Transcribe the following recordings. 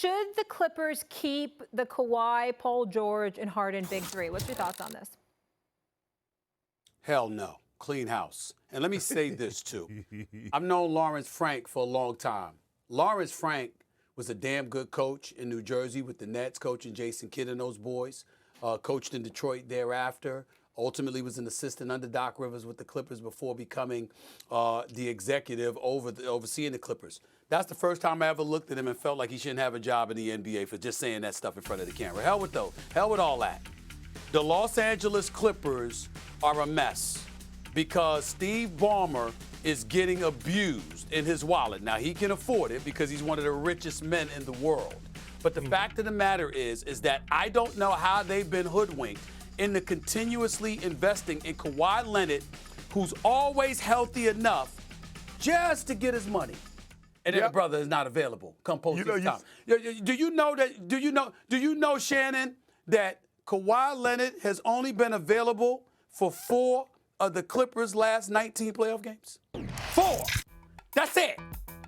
Should the Clippers keep the Kawhi, Paul George, and Harden big three? What's your thoughts on this? Hell no. Clean house. And let me say this, too. I've known Lawrence Frank for a long time. Lawrence Frank was a damn good coach in New Jersey with the Nets, coaching Jason Kidd and those boys. Coached in Detroit thereafter. Ultimately was an assistant under Doc Rivers with the Clippers before becoming the executive overseeing the Clippers. That's the first time I ever looked at him and felt like he shouldn't have a job in the NBA for just saying that stuff in front of the camera. Hell with all that. The Los Angeles Clippers are a mess because Steve Ballmer is getting abused in his wallet. Now, he can afford it because he's one of the richest men in the world. But the fact of the matter is that I don't know how they've been hoodwinked into continuously investing in Kawhi Leonard, who's always healthy enough just to get his money. And then the brother is not available. Come post this time. Do you know, Shannon, that Kawhi Leonard has only been available for 4 of the Clippers' last 19 playoff games? 4. That's it.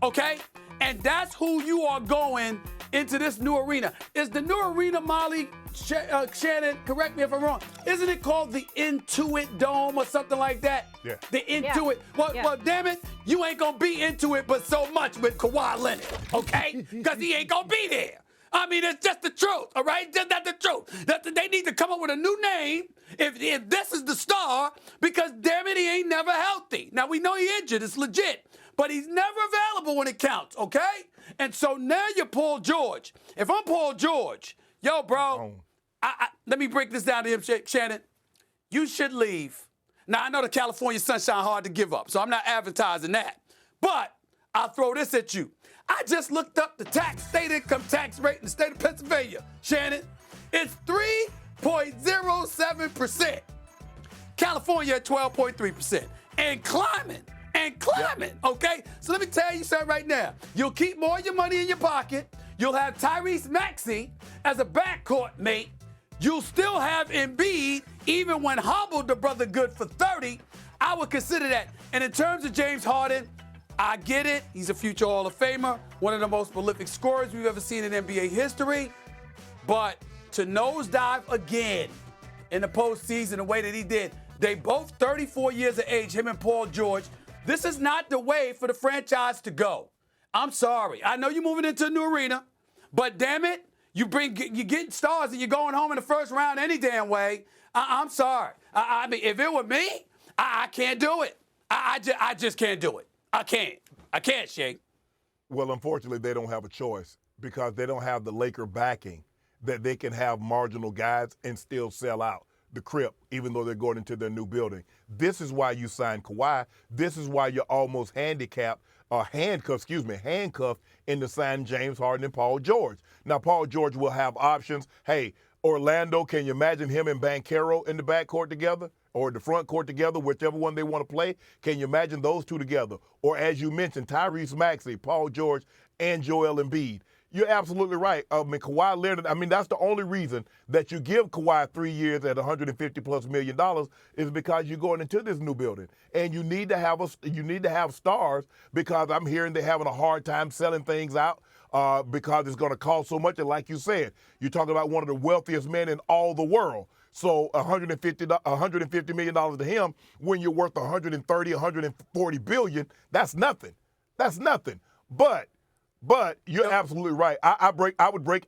Okay? And that's who you are going into this new arena. Is the new arena, Molly, Shannon, correct me if I'm wrong, isn't it called the Intuit Dome or something like that? Yeah. The Intuit. Yeah. Well, damn it, you ain't going to be into it but so much with Kawhi Leonard, okay? Because he ain't going to be there. I mean, it's just the truth, all right? Just that's the truth. They need to come up with a new name if this is the star, because damn it, he ain't never healthy. Now, we know he injured. It's legit. But he's never available when it counts, okay? And so now you're Paul George. If I'm Paul George, yo, bro, let me break this down to him, Shannon. You should leave. Now, I know the California sunshine hard to give up, so I'm not advertising that. But I'll throw this at you. I just looked up the state income tax rate in the state of Pennsylvania, Shannon. It's 3.07%. California at 12.3%. And climbing. Okay? So let me tell you something right now. You'll keep more of your money in your pocket. You'll have Tyrese Maxey as a backcourt mate. You'll still have Embiid, even when humbled, the brother good for 30. I would consider that. And in terms of James Harden, I get it. He's a future Hall of Famer, one of the most prolific scorers we've ever seen in NBA history. But to nosedive again in the postseason the way that he did, they both 34 years of age, him and Paul George. This is not the way for the franchise to go. I'm sorry. I know you're moving into a new arena, but damn it, you get stars and you're going home in the first round any damn way. I'm sorry. I mean, if it were me, I can't do it. I just can't do it. I can't, Shake. Well, unfortunately, they don't have a choice because they don't have the Laker backing that they can have marginal guys and still sell out the Crip, even though they're going into their new building. This is why you signed Kawhi. This is why you're almost handcuffed into signing James Harden and Paul George. Now, Paul George will have options. Hey, Orlando, can you imagine him and Banchero in the backcourt together? Or the front court together, whichever one they want to play? Can you imagine those two together? Or as you mentioned, Tyrese Maxey, Paul George, and Joel Embiid. You're absolutely right. I mean, Kawhi Leonard, that's the only reason that you give Kawhi 3 years at $150+ million is because you're going into this new building. And you need to have stars, because I'm hearing they're having a hard time selling things out because it's going to cost so much. And like you said, you're talking about one of the wealthiest men in all the world. So $150 million to him when you're worth 130, 140 billion, that's nothing. That's nothing. But you're absolutely right. I would break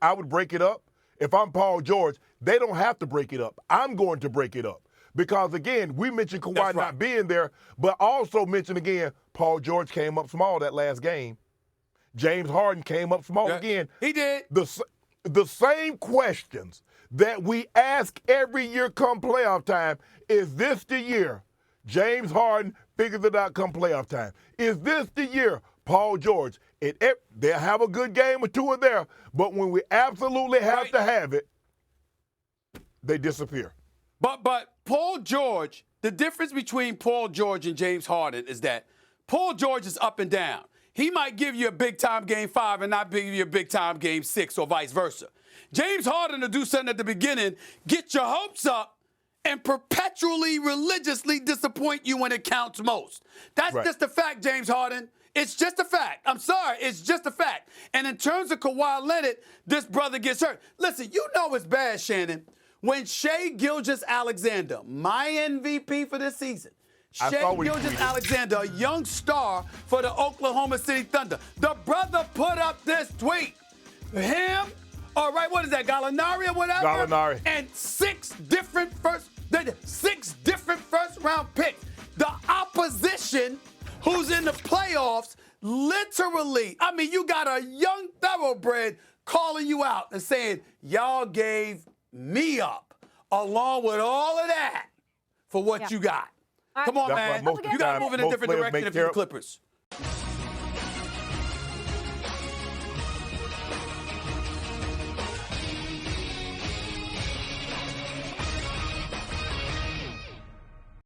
it up. If I'm Paul George, they don't have to break it up. I'm going to break it up. Because again, we mentioned Kawhi not being there, but also mention again, Paul George came up small that last game. James Harden came up small again. He did. The same questions that we ask every year come playoff time. Is this the year James Harden figures it out come playoff time? Is this the year Paul George? They'll have a good game or two in there, but when we absolutely have to have it, they disappear. But Paul George, the difference between Paul George and James Harden is that Paul George is up and down. He might give you a big-time game 5 and not give you a big-time game 6 or vice versa. James Harden will do something at the beginning, get your hopes up, and perpetually, religiously disappoint you when it counts most. That's just the fact, James Harden. It's just a fact. I'm sorry. It's just a fact. And in terms of Kawhi Leonard, this brother gets hurt. Listen, you know it's bad, Shannon. When Shai Gilgeous-Alexander, my MVP for this season, Shai Gilgeous-Alexander, a young star for the Oklahoma City Thunder, the brother put up this tweet. Him, all right, what is that, Gallinari or whatever? Gallinari. And six different first-round picks. The opposition who's in the playoffs, literally, I mean, you got a young thoroughbred calling you out and saying, y'all gave me up along with all of that for what you got. Come on, man. You got to move in a different direction if you're the Clippers.